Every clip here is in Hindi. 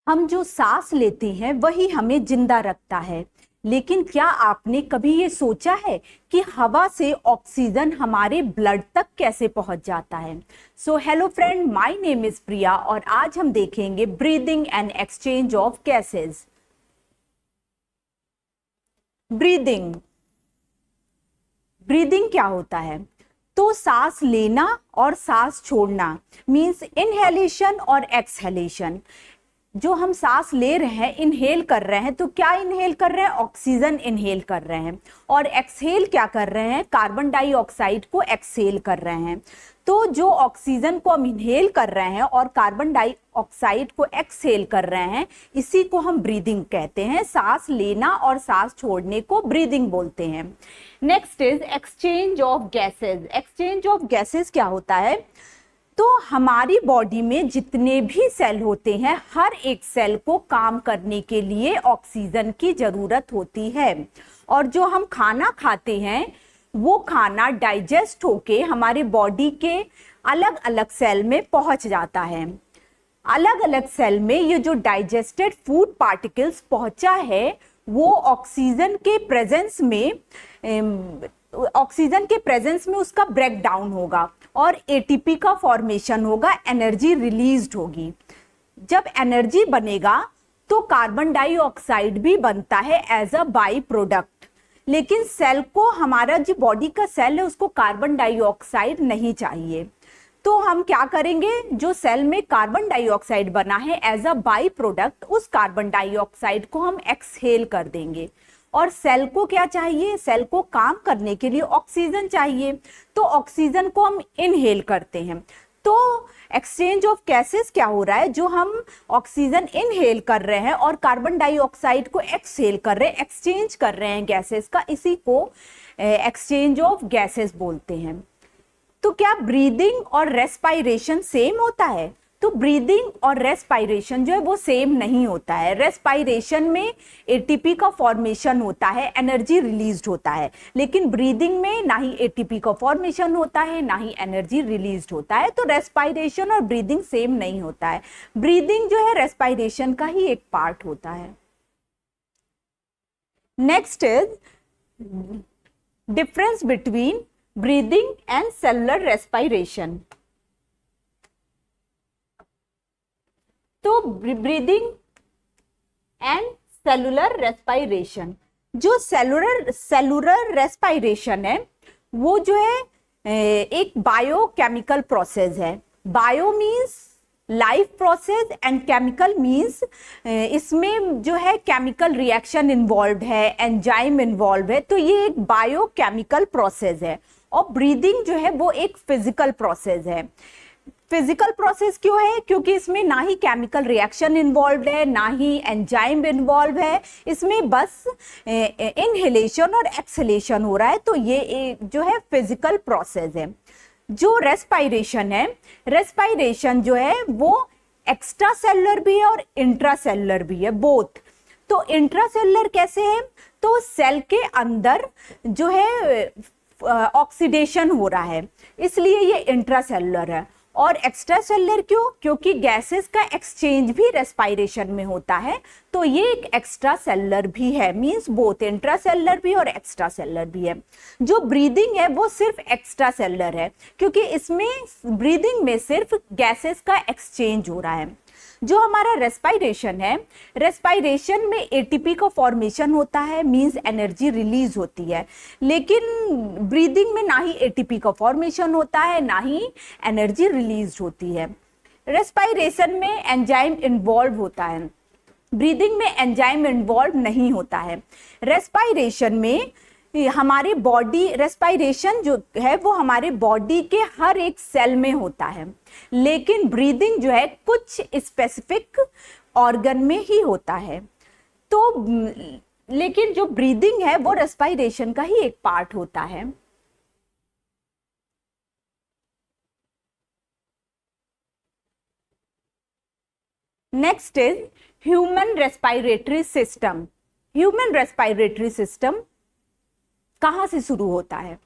हम जो सांस लेते हैं वही हमें जिंदा रखता है। लेकिन क्या आपने कभी ये सोचा है कि हवा से ऑक्सीजन हमारे ब्लड तक कैसे पहुंच जाता है? So hello friend, my name is Priya और आज हम देखेंगे breathing and exchange of gases. Breathing breathing क्या होता है? तो सांस लेना और सांस छोड़ना मींस इनहेलेशन और एक्सहेलेशन। जो हम सांस ले रहे हैं, इनहेल कर रहे हैं, तो क्या इनहेल कर रहे हैं? ऑक्सीजन इनहेल कर रहे हैं। और एक्सहेल क्या कर रहे हैं? कार्बन डाइऑक्साइड को एक्सहेल कर रहे हैं। तो जो ऑक्सीजन को हम इनहेल कर रहे हैं और कार्बन डाइऑक्साइड को एक्सहेल कर रहे हैं, इसी को हम ब्रीदिंग कहते हैं। सांस लेना और सांस छोड़ने को ब्रीदिंग बोलते हैं। Next is exchange of gases. Exchange of gases क्या होता है? तो हमारी बॉडी में जितने भी सेल होते हैं, हर एक सेल को काम करने के लिए ऑक्सीजन की जरूरत होती है। और जो हम खाना खाते हैं वो खाना डाइजेस्ट होके हमारे बॉडी के अलग अलग सेल में पहुंच जाता है। अलग अलग सेल में ये जो डाइजेस्टेड फूड पार्टिकल्स पहुंचा है वो ऑक्सीजन के प्रेजेंस में उसका ब्रेक डाउन होगा और एटीपी का फॉर्मेशन होगा, एनर्जी रिलीज्ड होगी। जब एनर्जी बनेगा तो कार्बन डाइऑक्साइड भी बनता है एज अ बाई प्रोडक्ट। लेकिन सेल को, हमारा जो बॉडी का सेल है, उसको कार्बन डाइऑक्साइड नहीं चाहिए। तो हम क्या करेंगे? जो सेल में कार्बन डाइऑक्साइड बना है एज अ बाई प्रोडक्ट, उस कार्बन डाइऑक्साइड को हम एक्सहेल कर देंगे। और सेल को क्या चाहिए? सेल को काम करने के लिए ऑक्सीजन चाहिए, तो ऑक्सीजन को हम इनहेल करते हैं। तो एक्सचेंज ऑफ गैसेस क्या हो रहा है? जो हम ऑक्सीजन इनहेल कर रहे हैं और कार्बन डाइऑक्साइड को एक्सहेल कर रहे हैं, एक्सचेंज कर रहे हैं गैसेस का, इसी को एक्सचेंज ऑफ गैसेस बोलते हैं। तो क्या ब्रीदिंग और रेस्पायरेशन सेम होता है? तो ब्रीदिंग और रेस्पायरेशन जो है वो सेम नहीं होता है। रेस्पायरेशन में एटीपी का फॉर्मेशन होता है, एनर्जी रिलीज्ड होता है। लेकिन ब्रीदिंग में ना ही एटीपी का फॉर्मेशन होता है, ना ही एनर्जी रिलीज्ड होता है। तो रेस्पायरेशन और ब्रीदिंग सेम नहीं होता है। ब्रीदिंग जो है रेस्पायरेशन का ही एक पार्ट होता है। Next is difference between breathing and cellular respiration. तो ब्रीदिंग एंड सेलुलर रेस्पायरेशन, जो सेलुलर रेस्पायरेशन है वो जो है एक बायोकेमिकल प्रोसेस है। Bio means life process and chemical means इसमें जो है केमिकल रिएक्शन इन्वॉल्व है, एंजाइम इन्वॉल्व है। तो ये एक बायोकेमिकल प्रोसेस है। और ब्रीदिंग जो है वो एक फिजिकल प्रोसेस है। फिजिकल प्रोसेस क्यों है? क्योंकि इसमें ना ही केमिकल रिएक्शन इन्वॉल्व है, ना ही एंजाइम इन्वॉल्व है। इसमें बस इनहेलेशन और एक्सहेलेशन हो रहा है। तो ये जो है फिजिकल प्रोसेस है। जो रेस्पायरेशन है, रेस्पायरेशन जो है वो एक्स्ट्रा सेलुलर भी है और इंट्रा सेलुलर भी है, बोथ। तो इंट्रा सेलुलर कैसे है? तो सेल के अंदर जो है ऑक्सीडेशन हो रहा है, इसलिए ये इंट्रा सेलुलर है। और एक्स्ट्रा सेलुलर क्यों? क्योंकि गैसेस का एक्सचेंज भी रेस्पायरेशन में होता है। तो ये एक एक्स्ट्रा सेलुलर भी है, मींस बोथ इंट्रा सेलुलर भी और एक्स्ट्रा सेलुलर भी है। जो ब्रीदिंग है वो सिर्फ एक्स्ट्रा सेलुलर है, क्योंकि इसमें ब्रीदिंग में सिर्फ गैसेस का एक्सचेंज हो रहा है। जो हमारा रेस्पायरेशन है, रेस्पायरेशन में एटीपी का फॉर्मेशन होता है, मींस एनर्जी रिलीज होती है। लेकिन ब्रीदिंग में ना ही एटीपी का फॉर्मेशन होता है, ना ही एनर्जी रिलीज होती है। रेस्पायरेशन में एंजाइम इन्वॉल्व होता है, ब्रीदिंग में एंजाइम इन्वॉल्व नहीं होता है। रेस्पायरेशन में हमारी बॉडी, रेस्पायरेशन जो है वो हमारे बॉडी के हर एक सेल में होता है। लेकिन ब्रीदिंग जो है कुछ स्पेसिफिक ऑर्गन में ही होता है। तो लेकिन जो ब्रीदिंग है वो रेस्पायरेशन का ही एक पार्ट होता है। Next is human respiratory system. Human respiratory system कहाँ से शुरू होता है?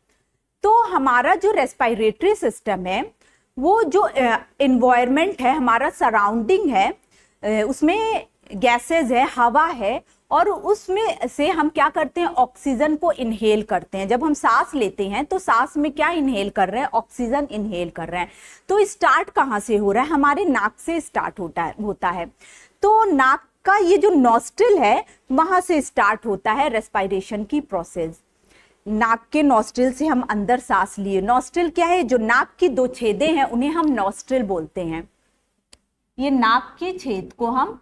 तो हमारा जो रेस्पायरेटरी सिस्टम है वो जो एनवायरनमेंट है, हमारा सराउंडिंग है, उसमें गैसेज है, हवा है, और उसमें से हम क्या करते हैं, ऑक्सीजन को इनहेल करते हैं। जब हम सांस लेते हैं तो सांस में क्या इनहेल कर रहे हैं, ऑक्सीजन इनहेल कर रहे हैं। तो स्टार्ट कहाँ से हो रहा है, हमारे नाक से स्टार्ट होता है। तो नाक का ये जो नॉस्ट्रिल है वहां से स्टार्ट होता है रेस्पिरेशन की प्रोसेस। नाक के नॉस्ट्रिल से हम अंदर सांस लिए। नॉस्ट्रिल क्या है, जो नाक की दो छेदें हैं उन्हें हम नॉस्ट्रिल बोलते हैं। ये नाक के छेद को हम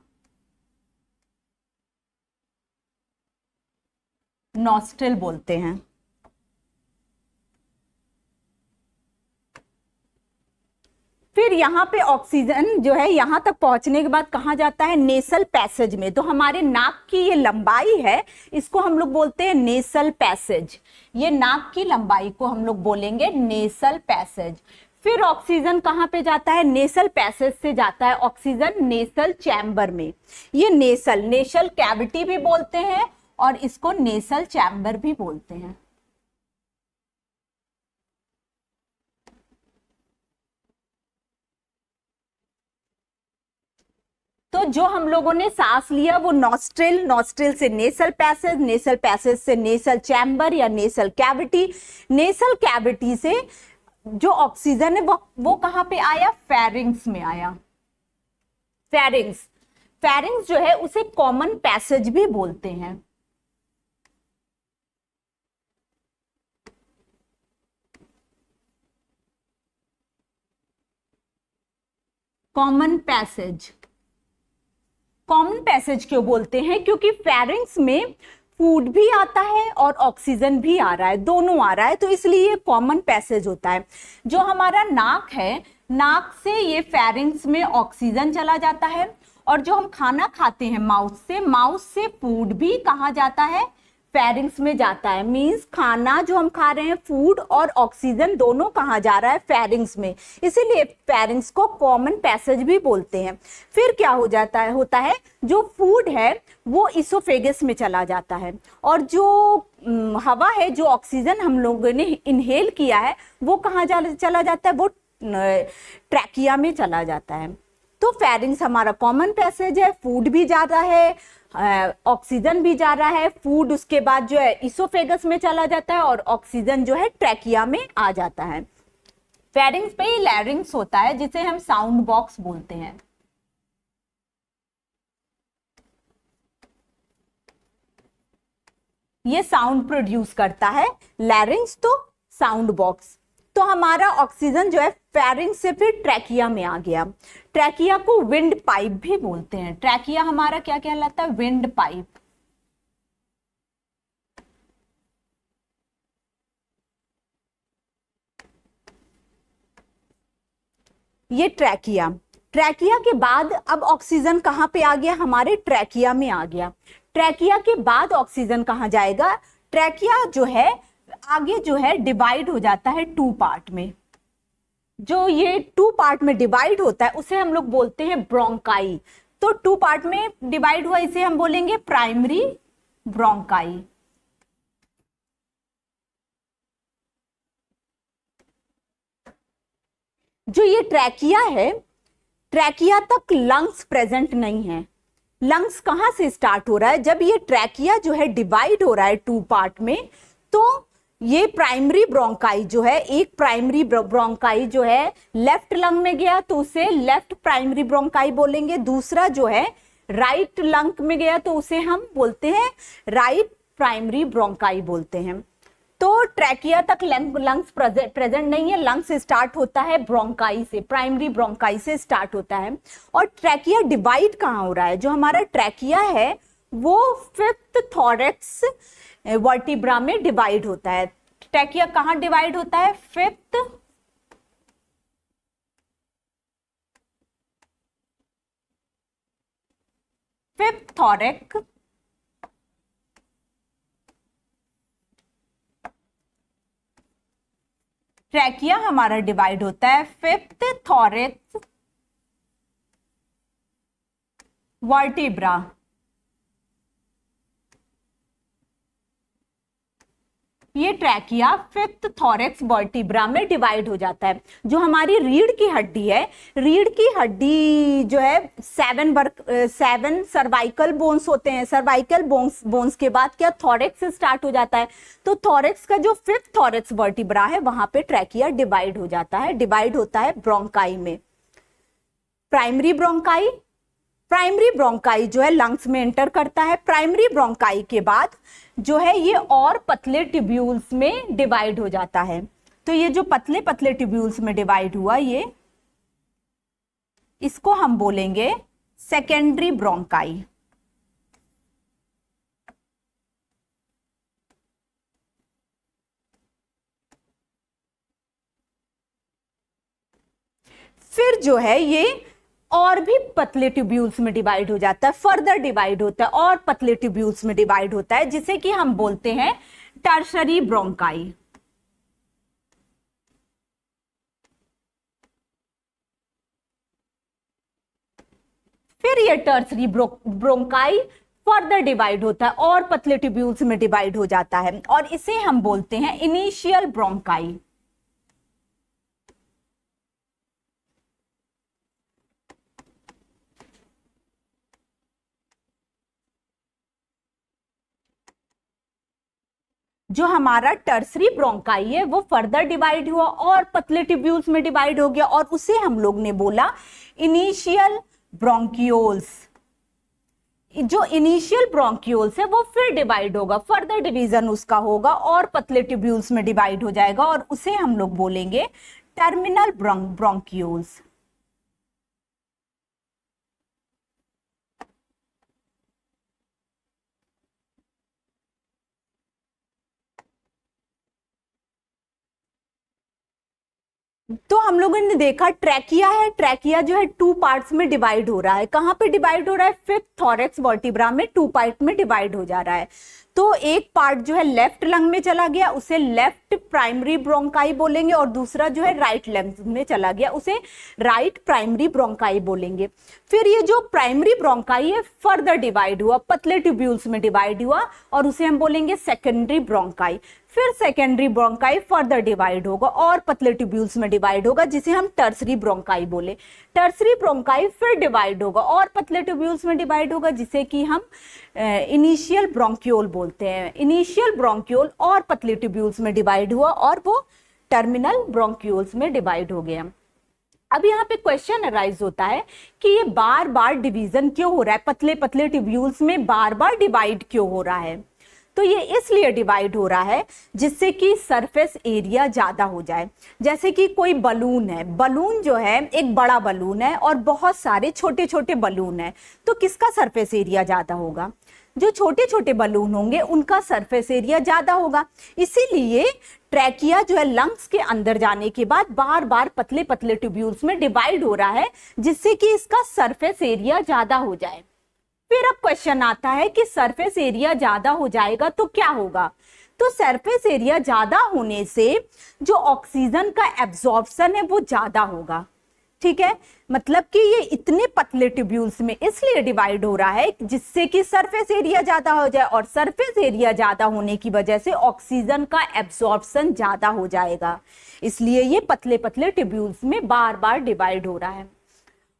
नॉस्ट्रिल बोलते हैं। फिर यहाँ पे ऑक्सीजन जो है यहाँ तक पहुंचने के बाद कहाँ जाता है, नेसल पैसेज में। तो हमारे नाक की ये लंबाई है, इसको हम लोग बोलते हैं नेसल पैसेज। ये नाक की लंबाई को हम लोग बोलेंगे नेसल पैसेज। फिर ऑक्सीजन कहाँ पे जाता है, नेसल पैसेज से जाता है ऑक्सीजन नेसल चैम्बर में। ये नेशल कैविटी भी बोलते हैं और इसको नेसल चैम्बर भी बोलते हैं। तो जो हम लोगों ने सांस लिया वो नॉस्ट्रिल से नेसल पैसेज से नेसल चैम्बर या नेसल कैविटी से जो ऑक्सीजन है वो कहां पे आया, फेरिंग्स में आया। फेरिंग्स जो है उसे कॉमन पैसेज भी बोलते हैं। कॉमन पैसेज क्यों बोलते हैं, क्योंकि फेरिंग्स में फूड भी आता है और ऑक्सीजन भी आ रहा है, दोनों आ रहा है, तो इसलिए कॉमन पैसेज होता है। जो हमारा नाक है, नाक से ये फेरिंग्स में ऑक्सीजन चला जाता है, और जो हम खाना खाते हैं माउथ से फूड भी कहाँ जाता है, फेरिंग्स में जाता है। मींस खाना जो हम खा रहे हैं, फूड और ऑक्सीजन दोनों कहाँ जा रहा है, फेरिंग्स में, इसीलिए फेरिंग्स को कॉमन पैसेज भी बोलते हैं। फिर क्या होता है जो फूड है वो इसोफेगस में चला जाता है, और जो हवा है, जो ऑक्सीजन हम लोगों ने इनहेल किया है वो कहाँ चला जाता है, वो ट्रैकिया में चला जाता है। तो फेरिंग्स हमारा कॉमन पैसेज है, फूड भी जा रहा है, ऑक्सीजन भी जा रहा है, फूड उसके बाद जो है इसोफेगस में चला जाता है और ऑक्सीजन जो है ट्रैकिया में आ जाता है। फेरिंग्स पे ही लैरिंग्स होता है जिसे हम साउंड बॉक्स बोलते हैं। ये साउंड प्रोड्यूस करता है, लैरिंग्स तो साउंड बॉक्स। तो हमारा ऑक्सीजन जो है फेरिंग्स से फिर ट्रैकिया में आ गया। ट्रैकिया को विंड पाइप भी बोलते हैं। ट्रैकिया हमारा क्या कहलाता है, विंड पाइप। ये ट्रैकिया के बाद अब ऑक्सीजन कहां पे आ गया, हमारे ट्रैकिया में आ गया। ट्रैकिया के बाद ऑक्सीजन कहां जाएगा, ट्रैकिया जो है आगे जो है डिवाइड हो जाता है 2 पार्ट में। जो ये 2 पार्ट में डिवाइड होता है उसे हम लोग बोलते हैं ब्रोंकाई। तो 2 पार्ट में डिवाइड हुआ, इसे हम बोलेंगे प्राइमरी ब्रोंकाई। जो ये ट्रैकिया है, ट्रैकिया तक लंग्स प्रेजेंट नहीं है। लंग्स कहां से स्टार्ट हो रहा है, जब ये ट्रैकिया जो है डिवाइड हो रहा है 2 पार्ट में, तो ये प्राइमरी ब्रोंकाई जो है, एक प्राइमरी ब्रोंकाई जो है लेफ्ट लंग में गया तो उसे लेफ्ट प्राइमरी ब्रोंकाई बोलेंगे। दूसरा जो है राइट लंग में गया तो उसे हम बोलते हैं राइट प्राइमरी ब्रोंकाई बोलते हैं। तो ट्रैकिया तक लंग्स प्रेजेंट नहीं है, लंग्स स्टार्ट होता है ब्रोंकाई से, प्राइमरी ब्रोंकाई से स्टार्ट होता है। और ट्रैकिया डिवाइड कहाँ हो रहा है, जो हमारा ट्रैकिया है वो 5th थॉरेक्स वर्टिब्रा में डिवाइड होता है। ट्रैकिया कहाँ डिवाइड होता है, 5th थॉरेक ट्रैकिया हमारा डिवाइड होता है 5th थॉरेक्स वर्टिब्रा। ये ट्रैकिया फिफ्थ थॉरेक्स वर्टिब्रा में डिवाइड हो जाता है। जो हमारी रीढ़ की हड्डी है, रीढ़ की हड्डी जो है 7 सर्वाइकल बोन्स होते हैं। सर्वाइकल बोन्स के बाद क्या थॉरेक्स से स्टार्ट हो जाता है। तो थॉरेक्स का जो फिफ्थ थॉरेक्स वर्टिब्रा है वहां पे ट्रैकिया डिवाइड हो जाता है, डिवाइड होता है ब्रोंकाई में। प्राइमरी ब्रोंकाई, प्राइमरी ब्रोंकाई जो है लंग्स में एंटर करता है। प्राइमरी ब्रोंकाई के बाद जो है ये और पतले ट्यूब्यूल्स में डिवाइड हो जाता है। तो ये जो पतले पतले ट्यूब्यूल्स में डिवाइड हुआ, ये इसको हम बोलेंगे सेकेंडरी ब्रोंकाई। फिर जो है ये और भी पतले ट्यूब्यूल्स में डिवाइड हो जाता है, फर्दर डिवाइड होता है और पतले ट्यूब्यूल्स में डिवाइड होता है, जिसे कि हम बोलते हैं टर्शरी ब्रोंकाई। फिर ये टर्शरी ब्रोंकाई फर्दर डिवाइड होता है और पतले ट्यूब्यूल्स में डिवाइड हो जाता है, और इसे हम बोलते हैं इनिशियल ब्रोंकाई। जो हमारा टर्सरी ब्रोंकाई है वो फर्दर डिवाइड हुआ और पतले ट्यूब्यूल्स में डिवाइड हो गया, और उसे हम लोग ने बोला इनिशियल ब्रोंकियोल्स। जो इनिशियल ब्रोंकियोल्स है वो फिर डिवाइड होगा, फर्दर डिवीजन उसका होगा और पतले ट्यूब्यूल्स में डिवाइड हो जाएगा, और उसे हम लोग बोलेंगे टर्मिनल ब्रोंकियोल्स। तो हम लोगों ने देखा ट्रैकिया है, ट्रैकिया जो है 2 पार्ट्स में डिवाइड हो रहा है। कहां पे डिवाइड हो रहा है? फिफ्थ थॉरेक्स वर्टिब्रा में 2 पार्ट में डिवाइड हो जा रहा है। तो एक पार्ट जो है लेफ्ट लंग में चला गया, उसे लेफ्ट प्राइमरी ब्रोंकाई बोलेंगे, और दूसरा जो है राइट लंग में चला गया, उसे राइट प्राइमरी ब्रोंकाई बोलेंगे। फिर ये जो प्राइमरी ब्रोंकाई है फर्दर डिवाइड हुआ, पतले ट्यूब्यूल्स में डिवाइड हुआ, और उसे हम बोलेंगे सेकेंडरी ब्रोंकाई। फिर सेकेंडरी ब्रोंकाई फर्दर डिवाइड होगा और पतले ट्यूब्यूल्स में डिवाइड होगा, जिसे हम टर्सरी ब्रोंकाई बोले। टर्सरी ब्रोंकाई फिर डिवाइड होगा और पतले ट्यूब्यूल्स में डिवाइड होगा, जिसे कि हम इनिशियल ब्रोंक्यूल बोलते हैं। इनिशियल ब्रोंक्यूल और पतले ट्यूब्यूल्स में डिवाइड हुआ और वो टर्मिनल ब्रोंक्यूल्स में डिवाइड हो गया। अब यहाँ पे क्वेश्चन अराइज होता है कि ये बार बार डिवीजन क्यों हो रहा है, पतले पतले ट्यूब्यूल्स में बार बार डिवाइड क्यों हो रहा है? तो ये इसलिए डिवाइड हो रहा है जिससे कि सरफेस एरिया ज्यादा हो जाए। जैसे कि कोई बलून है, बलून जो है एक बड़ा बलून है और बहुत सारे छोटे छोटे बलून है, तो किसका सरफेस एरिया ज्यादा होगा? जो छोटे छोटे बलून होंगे उनका सरफेस एरिया ज्यादा होगा। इसीलिए ट्रैकिया जो है लंग्स के अंदर जाने के बाद बार बार पतले पतले ट्यूब्यूल्स में डिवाइड हो रहा है, जिससे कि इसका सरफेस एरिया ज्यादा हो जाए। फिर अब क्वेश्चन आता है कि सरफेस एरिया ज्यादा हो जाएगा तो क्या होगा? तो सरफेस एरिया ज्यादा होने से जो ऑक्सीजन का एब्जॉर्प्शन है वो ज्यादा होगा। ठीक है, मतलब कि ये इतने पतले ट्यूब्यूल्स में इसलिए डिवाइड हो रहा है जिससे कि सरफेस एरिया ज्यादा हो जाए, और सरफेस एरिया ज्यादा होने की वजह से ऑक्सीजन का एब्जॉर्प्शन ज्यादा हो जाएगा। इसलिए ये पतले पतले ट्यूब्यूल्स में बार बार डिवाइड हो रहा है।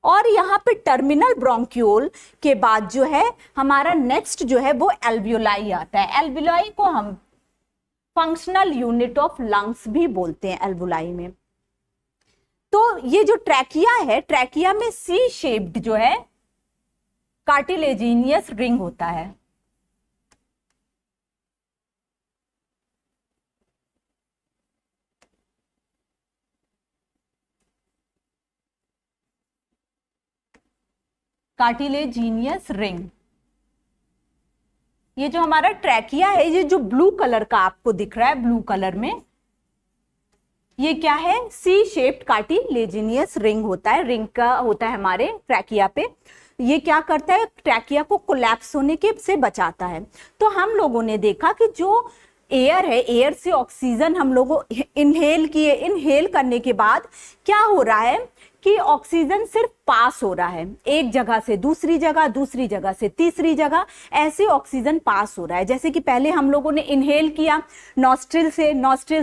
और यहाँ पे टर्मिनल ब्रोंक्यूल के बाद जो है हमारा नेक्स्ट जो है वो एल्वियोलाई आता है। एल्वियोलाई को हम फंक्शनल यूनिट ऑफ लंग्स भी बोलते हैं एल्वियोलाई में। तो ये जो ट्रैकिया है, ट्रैकिया में सी शेप्ड जो है कार्टिलेजिनियस रिंग होता है। कार्टिलेजिनियस रिंग, ये जो हमारा ट्रैकिया है, ये जो ब्लू कलर का आपको दिख रहा है, ब्लू कलर में, ये क्या है? सी शेप्ड कार्टिलेजिनियस रिंग होता है, रिंग का होता है हमारे ट्रैकिया पे। ये क्या करता है? ट्रैकिया को कोलैप्स होने के से बचाता है। तो हम लोगों ने देखा कि जो एयर है, एयर से ऑक्सीजन हम लोगों इनहेल किए, इनहेल करने के बाद क्या हो रहा है कि ऑक्सीजन सिर्फ पास हो रहा है एक जगह से दूसरी जगह, दूसरी जगह से तीसरी जगह, ऐसे ऑक्सीजन पास हो रहा है। जैसे कि पहले हम लोगों ने इनहेल किया नॉस्ट्रिल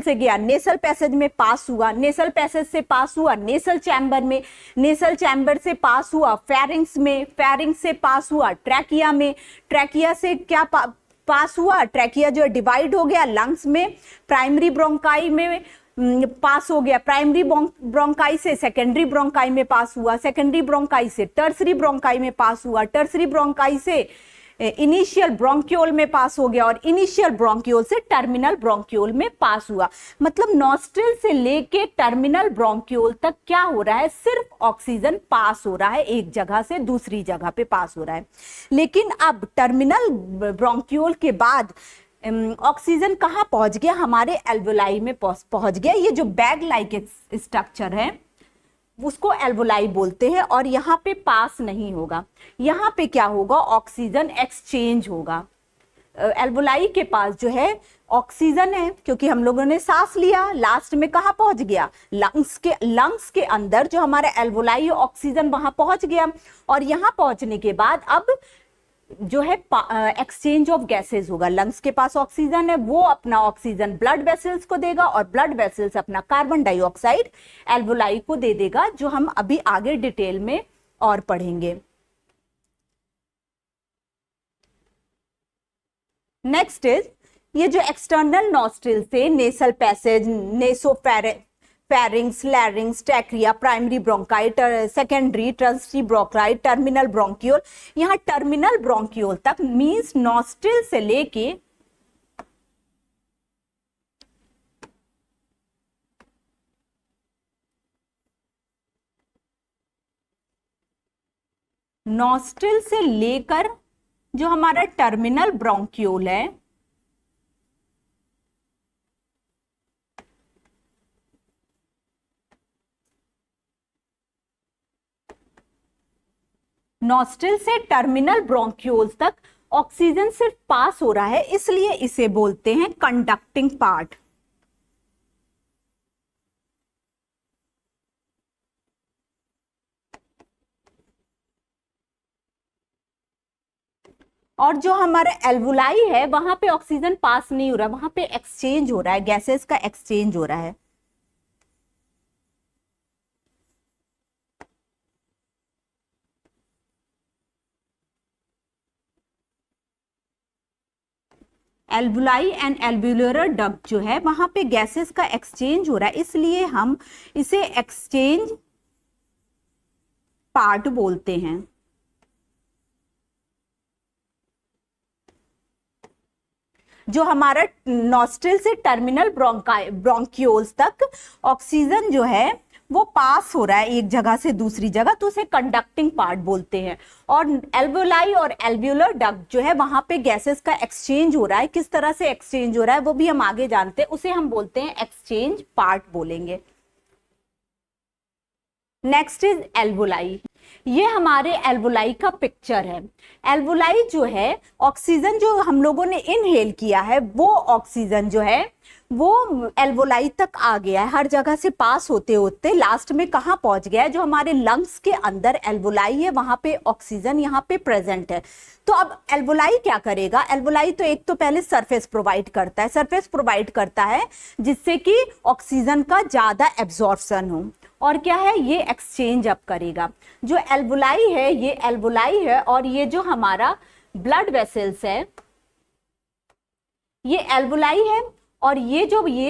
से गया नेसल पैसेज में पास हुआ, नेसल पैसेज से पास हुआ नेसल चैम्बर में, नेसल चैम्बर से पास हुआ फेरिंग्स में, फेरिंग्स से पास हुआ ट्रैकिया में, ट्रैकिया से क्या पास हुआ, ट्रैकिया जो डिवाइड हो गया लंग्स में, प्राइमरी ब्रोंकाई में पास हो गया, प्राइमरी ब्रोंकाई से सेकेंडरी ब्रोंकाई में पास हुआ, सेकेंडरी ब्रोंकाई से टर्सरी ब्रोंकाई में पास हुआ, टर्सरी ब्रोंकाई से इनिशियल ब्रोंक्यूल में पास हो गया और इनिशियल ब्रोंक्यूल से टर्मिनल ब्रोंक्यूल में पास हुआ। मतलब नॉस्ट्रिल से लेके टर्मिनल ब्रोंक्यूल तक क्या हो रहा है, सिर्फ ऑक्सीजन पास हो रहा है, एक जगह से दूसरी जगह पे पास हो रहा है। लेकिन अब टर्मिनल ब्रोंक्यूल के बाद ऑक्सीजन कहाँ पहुंच गया, हमारे एल्वोलाई में पहुंच गया। ये जो बैग लाइक स्ट्रक्चर है उसको एल्वोलाई बोलते हैं और यहाँ पे पास नहीं होगा, यहाँ पे क्या होगा, ऑक्सीजन एक्सचेंज होगा। एल्वोलाई के पास जो है ऑक्सीजन है क्योंकि हम लोगों ने सांस लिया, लास्ट में कहाँ पहुंच गया, लंग्स के अंदर जो हमारा एल्वोलाई ऑक्सीजन वहां पहुंच गया। और यहाँ पहुंचने के बाद अब जो है एक्सचेंज ऑफ गैसेस होगा। लंग्स के पास ऑक्सीजन है, वो अपना ऑक्सीजन ब्लड वेसल्स को देगा और ब्लड वेसल्स अपना कार्बन डाइऑक्साइड एल्वोलाई को दे देगा, जो हम अभी आगे डिटेल में और पढ़ेंगे। नेक्स्ट इज ये जो एक्सटर्नल नॉस्ट्रिल से nasal passage, pharynx, larynx, trachea, primary bronchi, secondary, tertiary bronchi, terminal bronchiole, यहाँ टर्मिनल ब्रोंक्यूल तक मींस नॉस्ट्रिल से लेके जो हमारा टर्मिनल ब्रोंक्यूल है नॉस्ट्रिल से टर्मिनल ब्रोंक्यूल्स तक ऑक्सीजन सिर्फ पास हो रहा है, इसलिए इसे बोलते हैं कंडक्टिंग पार्ट। और जो हमारा एल्वोलाई है वहां पे ऑक्सीजन पास नहीं हो रहा, वहां पे एक्सचेंज हो रहा है, गैसेस का एक्सचेंज हो रहा है। एल्वोलाई एंड एल्वुलर डक्ट जो है वहां पे गैसेस का एक्सचेंज हो रहा है, इसलिए हम इसे एक्सचेंज पार्ट बोलते हैं। जो हमारा नॉस्ट्रिल से टर्मिनल ब्रोंक्यूल्स तक ऑक्सीजन जो है वो पास हो रहा है एक जगह से दूसरी जगह, तो उसे कंडक्टिंग पार्ट बोलते हैं। और एल्वोलाई और एल्वुलर डक्ट जो है वहां पे गैसेस का एक्सचेंज हो रहा है, किस तरह से एक्सचेंज हो रहा है वो भी हम आगे जानते हैं, उसे हम बोलते हैं एक्सचेंज पार्ट बोलेंगे। Next is alveoli. ये हमारे एल्वोलाई का पिक्चर है। एल्वोलाई जो है ऑक्सीजन जो हम लोगों ने इनहेल किया है वो ऑक्सीजन जो है वो एल्वोलाई तक आ गया है, हर जगह से पास होते होते लास्ट में कहाँ पहुंच गया है, जो हमारे लंग्स के अंदर एल्वोलाई है वहां पे ऑक्सीजन यहाँ पे प्रेजेंट है। तो अब एल्वोलाई क्या करेगा, एल्वोलाई तो एक तो पहले सरफेस प्रोवाइड करता है, सरफेस प्रोवाइड करता है जिससे कि ऑक्सीजन का ज्यादा एब्जॉर्प्शन हो, और क्या है ये एक्सचेंज अप करेगा। जो एल्वोलाई है ये एल्वोलाई है और ये जो हमारा ब्लड वेसल्स है ये एल्वोलाई है, और ये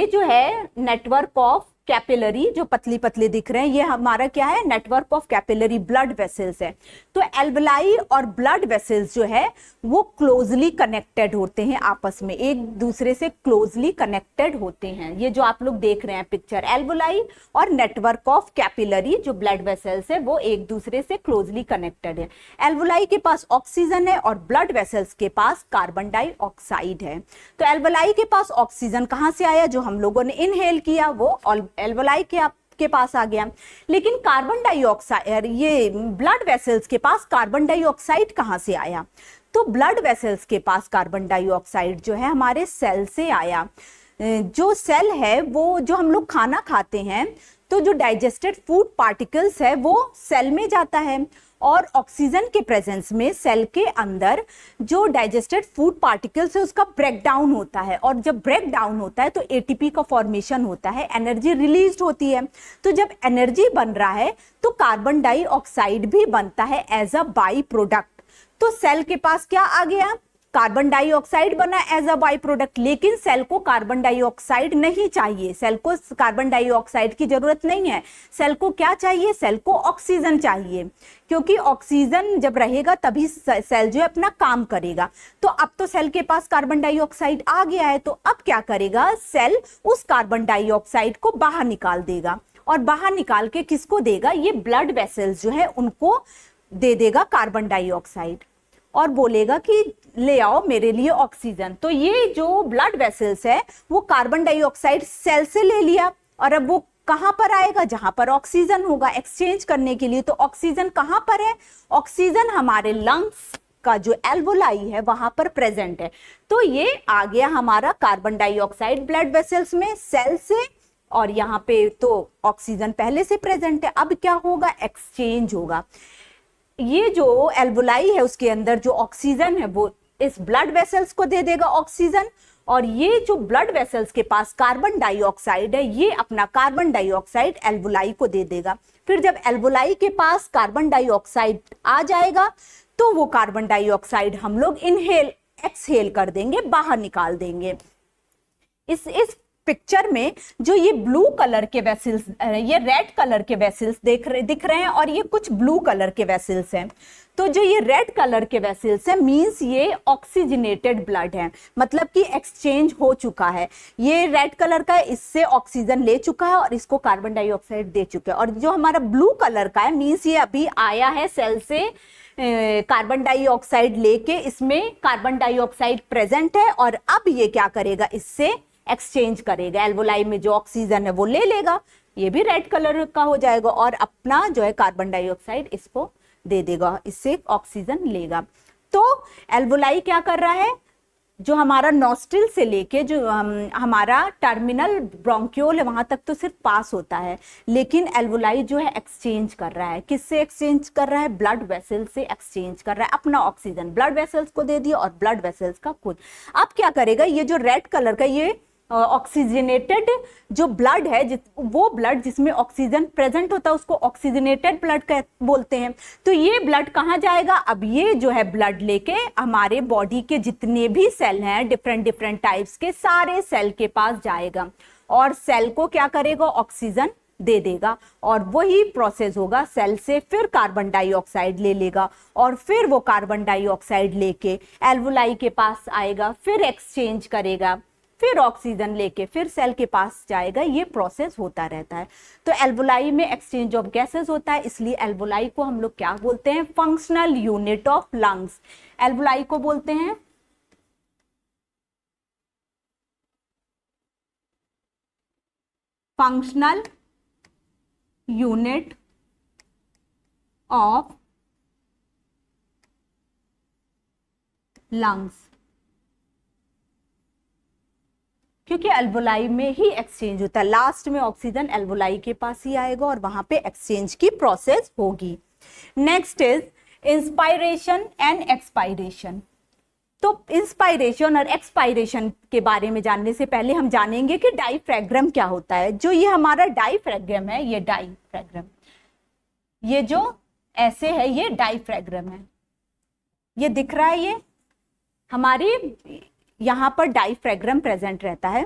जो है नेटवर्क ऑफ कैपिलरी जो पतली पतली दिख रहे हैं ये हमारा क्या है, network of capillary blood vessels है। तो एल्वोलाई और ब्लड वेसल्स जो है वो क्लोजली कनेक्टेड होते हैं, आपस में एक दूसरे से क्लोजली कनेक्टेड होते हैं। ये जो आप लोग देख रहे हैं पिक्चर, एल्वोलाई और नेटवर्क ऑफ कैपिलरी जो ब्लड वेसल्स है वो एक दूसरे से क्लोजली कनेक्टेड है। एल्वोलाई के पास ऑक्सीजन है और ब्लड वेसल्स के पास कार्बन डाइऑक्साइड है। तो एल्वोलाई के पास ऑक्सीजन कहाँ से आया, जो हम लोगों ने इनहेल किया वो एल्वोलाई के पास आ गया। लेकिन कार्बन डाइऑक्साइड, ये ब्लड वेसल्स के पास कार्बन डाइऑक्साइड कहाँ से आया, तो ब्लड वेसल्स के पास कार्बन डाइऑक्साइड जो है हमारे सेल से आया। जो सेल है वो जो हम लोग खाना खाते हैं तो जो डाइजेस्टेड फूड पार्टिकल्स है वो सेल में जाता है और ऑक्सीजन के प्रेजेंस में सेल के अंदर जो डाइजेस्टेड फूड पार्टिकल्स है उसका ब्रेक डाउन होता है, और जब ब्रेक डाउन होता है तो एटीपी का फॉर्मेशन होता है, एनर्जी रिलीज होती है। तो जब एनर्जी बन रहा है तो कार्बन डाइऑक्साइड भी बनता है एज अ बाई प्रोडक्ट। तो सेल के पास क्या आ गया, कार्बन डाइऑक्साइड बना एज अ बाई प्रोडक्ट, लेकिन सेल को कार्बन डाइऑक्साइड नहीं चाहिए, सेल को कार्बन डाइऑक्साइड की जरूरत नहीं है। सेल को क्या चाहिए, सेल को ऑक्सीजन चाहिए, क्योंकि ऑक्सीजन जब रहेगा तभी सेल जो है अपना काम करेगा। तो अब तो सेल के पास कार्बन डाइऑक्साइड आ गया है, तो अब क्या करेगा, सेल उस कार्बन डाइऑक्साइड को बाहर निकाल देगा, और बाहर निकाल के किसको देगा, ये ब्लड वेसल्स जो है उनको दे देगा कार्बन डाइऑक्साइड, और बोलेगा कि ले आओ मेरे लिए ऑक्सीजन। तो ये जो ब्लड वेसल्स है वो कार्बन डाइऑक्साइड सेल से ले लिया, और अब वो कहां पर आएगा, जहां पर ऑक्सीजन होगा एक्सचेंज करने के लिए। तो ऑक्सीजन कहां पर है, ऑक्सीजन हमारे लंग्स का जो एल्वोलाई है वहां पर प्रेजेंट है। तो ये आ गया हमारा कार्बन डाइऑक्साइड ब्लड वेसल्स में सेल से, और यहाँ पे तो ऑक्सीजन पहले से प्रेजेंट है। अब क्या होगा, एक्सचेंज होगा। ये जो एल्वोलाई है उसके अंदर जो ऑक्सीजन है वो इस ब्लड वेसल्स को दे देगा ऑक्सीजन, और ये जो ब्लड वेसल्स के पास कार्बन डाइऑक्साइड है ये अपना कार्बन डाइऑक्साइड एल्वोलाई को दे देगा। फिर जब एल्वोलाई के पास कार्बन डाइऑक्साइड आ जाएगा तो वो कार्बन डाइऑक्साइड हम लोग इनहेल एक्सहेल कर देंगे, बाहर निकाल देंगे। इस पिक्चर में जो ये ब्लू कलर के वेसल्स, ये रेड कलर के वेसल्स दिख रहे हैं, और ये कुछ ब्लू कलर के वेसल्स हैं। तो जो ये रेड कलर के वेसल्स है मींस ये ऑक्सीजनेटेड ब्लड है, मतलब कि एक्सचेंज हो चुका है। ये रेड कलर का है, इससे ऑक्सीजन ले चुका है और इसको कार्बन डाइऑक्साइड दे चुका है। और जो हमारा ब्लू कलर का है मींस ये अभी आया है सेल से कार्बन डाइऑक्साइड लेके, इसमें कार्बन डाइऑक्साइड प्रेजेंट है, और अब ये क्या करेगा, इससे एक्सचेंज करेगा, एल्वोलाई में जो ऑक्सीजन है वो ले लेगा, ये भी रेड कलर का हो जाएगा, और अपना जो है कार्बन डाइऑक्साइड इसको दे देगा, इससे ऑक्सीजन लेगा। तो एल्वोलाई क्या कर रहा है, जो हमारा नॉस्ट्रिल से लेके जो हमारा टर्मिनल ब्रोंक्यूल है वहां तक तो सिर्फ पास होता है, लेकिन एल्वोलाई जो है एक्सचेंज कर रहा है। किससे एक्सचेंज कर रहा है, ब्लड वेसल से एक्सचेंज कर रहा है अपना ऑक्सीजन, ब्लड वेसल्स को दे दिया और ब्लड वेसल्स का खुद। अब क्या करेगा, ये जो रेड कलर का ये ऑक्सीजनेटेड जो ब्लड है, वो ब्लड जिसमें ऑक्सीजन प्रेजेंट होता है उसको ऑक्सीजनेटेड ब्लड बोलते हैं। तो ये ब्लड कहाँ जाएगा, अब ये जो है ब्लड लेके हमारे बॉडी के जितने भी सेल हैं डिफरेंट डिफरेंट टाइप्स के, सारे सेल के पास जाएगा, और सेल को क्या करेगा, ऑक्सीजन दे देगा, और वही प्रोसेस होगा, सेल से फिर कार्बन डाइऑक्साइड ले लेगा, और फिर वो कार्बन डाइऑक्साइड लेके एल्वोलाई के पास आएगा, फिर एक्सचेंज करेगा, फिर ऑक्सीजन लेके फिर सेल के पास जाएगा। ये प्रोसेस होता रहता है। तो एल्वोलाई में एक्सचेंज ऑफ गैसेस होता है, इसलिए एल्वोलाई को हम लोग क्या बोलते हैं, functional unit of lungs. Alveoli को बोलते हैं फंक्शनल यूनिट ऑफ लंग्स, क्योंकि एल्वोलाई में ही एक्सचेंज होता है, लास्ट में ऑक्सीजन एल्वोलाई के पास ही आएगा और वहां पे एक्सचेंज की प्रोसेस होगी। Next is inspiration and expiration. तो इंस्पायरेशन और एक्सपायरेशन के बारे में जानने से पहले हम जानेंगे कि डायफ्रैग्राम क्या होता है। जो ये हमारा डायफ्रैग्राम है, ये डायफ्रैग्राम, ये जो ऐसे है ये डायफ्रैग्राम है, ये दिख रहा है, ये हमारी यहां पर डायफ्रैग्राम प्रेजेंट रहता है।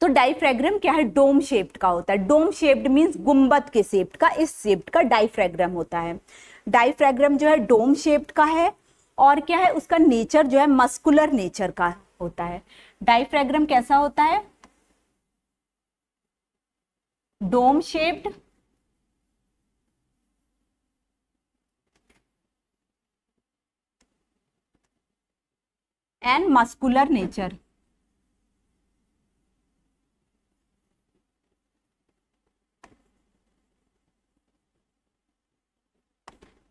तो डायफ्रैग्राम क्या है, डोम शेप्ड का होता है। डोम शेप्ड मींस गुंबद के शेप्ड का, इस शेप्ड का डायफ्रैग्राम होता है। डायफ्रैग्राम जो है डोम शेप्ड का है, और क्या है, उसका नेचर जो है मस्कुलर नेचर का होता है। डायफ्रैग्राम कैसा होता है, dome shaped and muscular nature.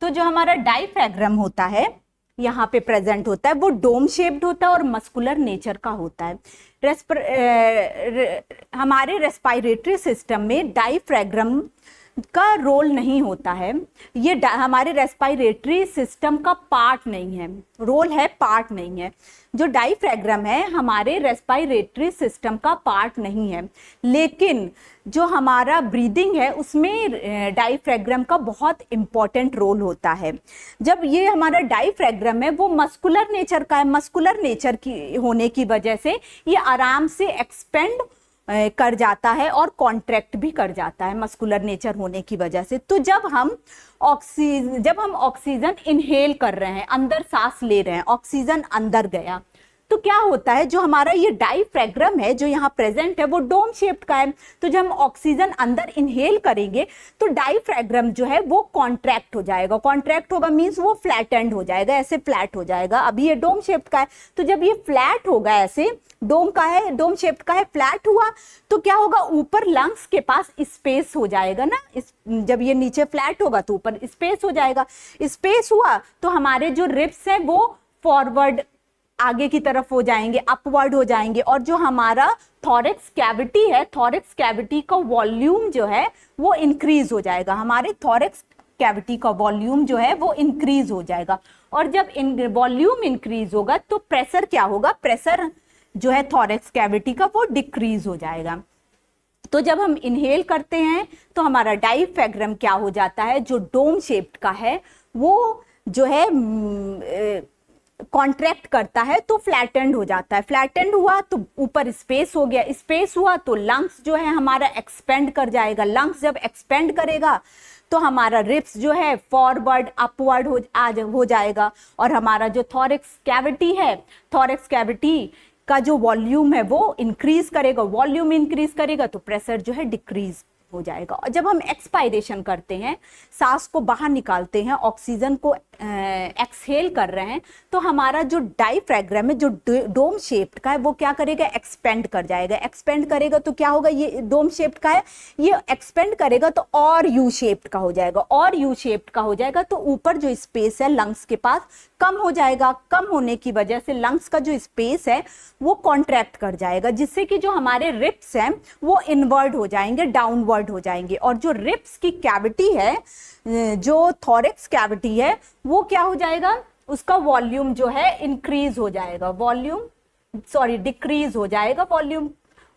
तो जो हमारा डायफ्रैग्राम होता है यहाँ पे प्रेजेंट होता है वो डोम शेप्ड होता है और मस्कुलर नेचर का होता है। हमारे रेस्पिरेटरी सिस्टम में डायफ्राग्राम का रोल नहीं होता है, ये हमारे रेस्पिरेटरी सिस्टम का पार्ट नहीं है, रोल है पार्ट नहीं है। जो डायफ्राग्राम है हमारे रेस्पिरेटरी सिस्टम का पार्ट नहीं है, लेकिन जो हमारा ब्रीदिंग है उसमें डायफ्राग्राम का बहुत इंपॉर्टेंट रोल होता है। जब ये हमारा डायफ्राग्राम है वो मस्कुलर नेचर का है, मस्कुलर नेचर की होने की वजह से ये आराम से एक्सपेंड कर जाता है और कॉन्ट्रैक्ट भी कर जाता है मस्कुलर नेचर होने की वजह से। तो जब हम ऑक्सीजन इनहेल कर रहे हैं, अंदर सांस ले रहे हैं, ऑक्सीजन अंदर गया, तो क्या होता है जो हमारा ये डायफ्राग्राम है जो यहाँ प्रेजेंट है वो डोम शेप्ड का है। तो जब हम ऑक्सीजन अंदर इनहेल करेंगे तो डायफ्राग्राम जो है वो कॉन्ट्रैक्ट हो जाएगा, कॉन्ट्रैक्ट होगा मींस वो फ्लैटेंड हो जाएगा, ऐसे फ्लैट हो जाएगा। अभी ये डोम शेप्ड का है, तो जब ये फ्लैट होगा ऐसे डोम का है, डोम शेप्ड का है, फ्लैट हुआ तो क्या होगा, ऊपर लंग्स के पास स्पेस हो जाएगा ना। जब ये नीचे फ्लैट होगा तो ऊपर स्पेस हो जाएगा, स्पेस हुआ तो हमारे जो रिब्स है वो फॉरवर्ड आगे की तरफ हो जाएंगे, अपवर्ड हो जाएंगे, और जो हमारा थॉरेक्स कैविटी है, थॉरेक्स कैविटी का वॉल्यूम जो है वो इंक्रीज हो जाएगा, हमारे थॉरेक्स कैविटी का वॉल्यूम जो है वो इंक्रीज हो जाएगा। और जब वॉल्यूम इंक्रीज होगा तो प्रेशर क्या होगा, प्रेशर जो है थॉरेक्स कैविटी का वो डिक्रीज हो जाएगा। तो जब हम इनहेल करते हैं तो हमारा डायफ्राग्राम क्या हो जाता है, जो डोम शेप्ड का है वो जो है कॉन्ट्रैक्ट करता है तो फ्लैटेंड हो जाता है, फ्लैटेंड हुआ तो ऊपर स्पेस हो गया, स्पेस हुआ तो लंग्स जो है हमारा एक्सपेंड कर जाएगा, लंग्स जब एक्सपेंड करेगा तो हमारा रिब्स जो है फॉरवर्ड अपवर्ड हो जाएगा, और हमारा जो थॉरेक्स कैविटी है, थॉरेक्स कैविटी का जो वॉल्यूम है वो इंक्रीज करेगा, वॉल्यूम इंक्रीज करेगा तो प्रेशर जो है डिक्रीज हो जाएगा। और जब हम एक्सपायरेशन करते हैं, सांस को बाहर निकालते हैं, ऑक्सीजन को एक्सहेल कर रहे हैं, तो हमारा जो डायफ्राग्राम है जो डोम शेप्ड का है वो क्या करेगा, एक्सपेंड कर जाएगा। एक्सपेंड करेगा तो क्या होगा, ये डोम शेप्ड का है, ये एक्सपेंड करेगा तो और यू शेप्ड का हो जाएगा, और यू शेप्ड का हो जाएगा तो ऊपर जो स्पेस है लंग्स के पास कम हो जाएगा, कम होने की वजह से लंग्स का जो स्पेस है वो कॉन्ट्रैक्ट कर जाएगा, जिससे कि जो हमारे रिब्स हैं वो इनवर्ड हो जाएंगे, डाउनवर्ड हो जाएंगे, और जो रिब्स की कैविटी है, जो थॉरेक्स कैविटी है वो क्या हो जाएगा, उसका वॉल्यूम जो है इंक्रीज हो जाएगा, डिक्रीज हो जाएगा वॉल्यूम,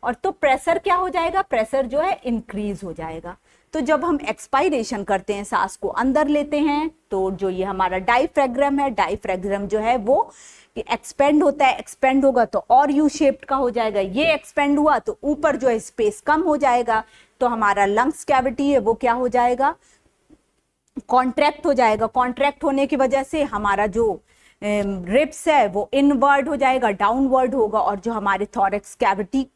और तो प्रेशर क्या हो जाएगा, प्रेशर जो है इंक्रीज हो जाएगा। तो जब हम एक्सपायरेशन करते हैं, सांस को अंदर लेते हैं, तो जो ये हमारा डायफ्राग्राम है, डायफ्राग्राम जो है वो एक्सपेंड होता है, एक्सपेंड होगा तो और यू शेप्ड का हो जाएगा, ये एक्सपेंड हुआ तो ऊपर जो है स्पेस कम हो जाएगा, तो हमारा लंग्स कैविटी है वो क्या हो जाएगा, कॉन्ट्रैक्ट हो जाएगा। कॉन्ट्रैक्ट होने की वजह से हमारा जो रिब्स है वो इनवर्ड हो जाएगा, डाउनवर्ड होगा, और जो हमारे थॉरेक्स कैविटी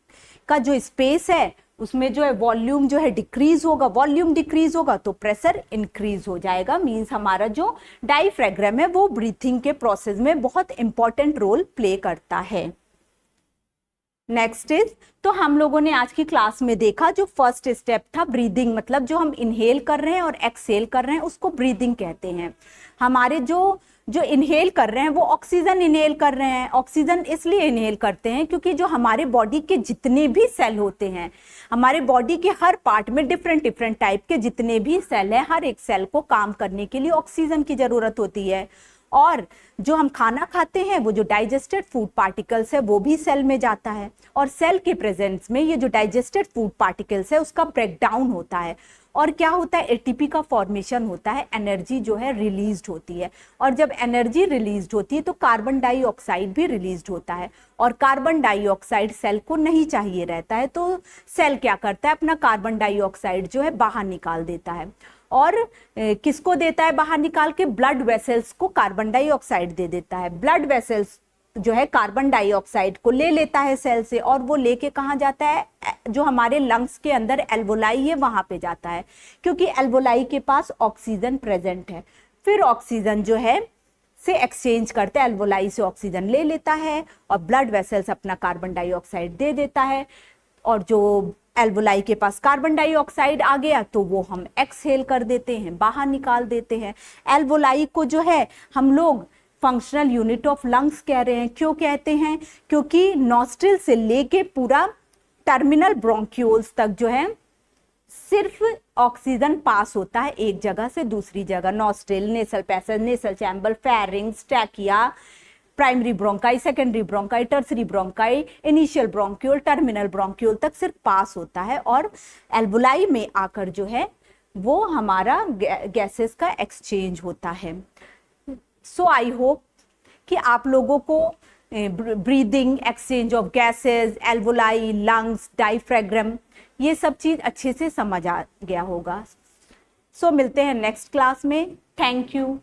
का जो स्पेस है उसमें जो है वॉल्यूम जो है डिक्रीज होगा, वॉल्यूम डिक्रीज होगा तो प्रेशर इंक्रीज हो जाएगा। मींस हमारा जो डायफ्राग्राम है वो ब्रीथिंग के प्रोसेस में बहुत इंपॉर्टेंट रोल प्ले करता है। नेक्स्ट इज, तो हम लोगों ने आज की क्लास में देखा जो फर्स्ट स्टेप था ब्रीदिंग, मतलब जो हम इनहेल कर रहे हैं और एक्सहेल कर रहे हैं उसको ब्रीदिंग कहते हैं। हमारे जो इनहेल कर रहे हैं वो ऑक्सीजन इनहेल कर रहे हैं, ऑक्सीजन इसलिए इनहेल करते हैं क्योंकि जो हमारे बॉडी के जितने भी सेल होते हैं, हमारे बॉडी के हर पार्ट में डिफरेंट डिफरेंट टाइप के जितने भी सेल हैं, हर एक सेल को काम करने के लिए ऑक्सीजन की जरूरत होती है। और जो हम खाना खाते हैं वो जो डाइजेस्टेड फूड पार्टिकल्स है वो भी सेल में जाता है, और सेल के प्रेजेंस में ये जो डाइजेस्टेड फूड पार्टिकल्स है उसका ब्रेकडाउन होता है, और क्या होता है, एटीपी का फॉर्मेशन होता है, एनर्जी जो है रिलीज्ड होती है, और जब एनर्जी रिलीज्ड होती है तो कार्बन डाइऑक्साइड भी रिलीज्ड होता है, और कार्बन डाइऑक्साइड सेल को नहीं चाहिए रहता है, तो सेल क्या करता है, अपना कार्बन डाइऑक्साइड जो है बाहर निकाल देता है, और किसको देता है बाहर निकाल के, ब्लड वेसल्स को कार्बन डाइऑक्साइड दे देता है। ब्लड वेसल्स जो है कार्बन डाइऑक्साइड को ले लेता है सेल से, और वो लेके कहाँ जाता है, जो हमारे लंग्स के अंदर एल्वोलाई है वहां पे जाता है, क्योंकि एल्वोलाई के पास ऑक्सीजन प्रेजेंट है। फिर ऑक्सीजन जो है से एक्सचेंज करते हैं, एल्वोलाई से ऑक्सीजन ले लेता है और ब्लड वेसल्स अपना कार्बन डाइऑक्साइड दे देता है, और जो एल्वोलाई के पास कार्बन डाइऑक्साइड आ गया तो वो हम एक्सहेल कर देते हैं, बाहर निकाल देते हैं। एल्वोलाई को जो है हम लोग फंक्शनल यूनिट ऑफ लंग्स कह रहे हैं। क्यों कहते हैं? क्योंकि नॉस्ट्रिल से लेके पूरा टर्मिनल ब्रोंक्यूल्स तक जो है सिर्फ ऑक्सीजन पास होता है एक जगह से दूसरी जगह। Nostril, nasal passage, nasal chamber, pharynx, trachea, primary bronchi, secondary bronchi, tertiary bronchi, initial bronchiole, terminal bronchiole तक सिर्फ पास होता है, और एल्वुलाई में आकर जो है वो हमारा गैसेस का एक्सचेंज होता है। सो आई होप कि आप लोगों को breathing, exchange of gases, alveoli, lungs, diaphragm, ये सब चीज अच्छे से समझ आ गया होगा। सो मिलते हैं नेक्स्ट क्लास में। Thank you.